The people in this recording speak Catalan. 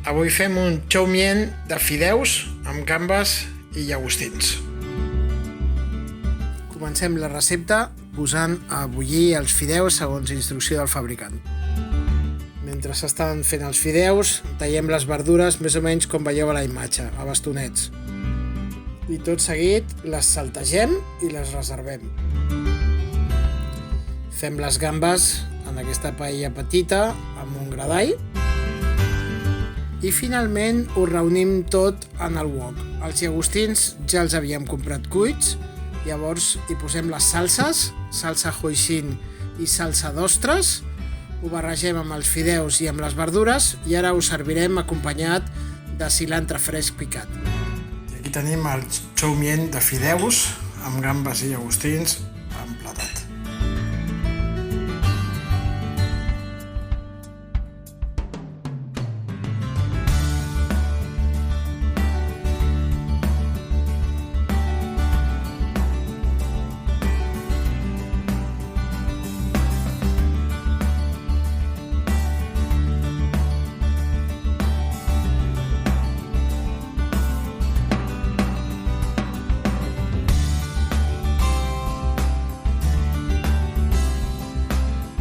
Avui fem un chow mein de fideus amb gambes i llagostins. Comencem la recepta posant a bullir els fideus segons instrucció del fabricant. Mentre s'estan fent els fideus, tallem les verdures més o menys com veieu a la imatge, a bastonets. I tot seguit les saltegem i les reservem. Fem les gambes en aquesta paella petita amb un gra d'all. I finalment ho reunim tot en el wok. Els llagostins ja els havíem comprat cuits, llavors hi posem les salses, salsa hoisin i salsa d'ostres, ho barregem amb els fideus i amb les verdures i ara ho servirem acompanyat de cilantre fresc picat. Aquí tenim el chow mein de fideus amb gambes i llagostins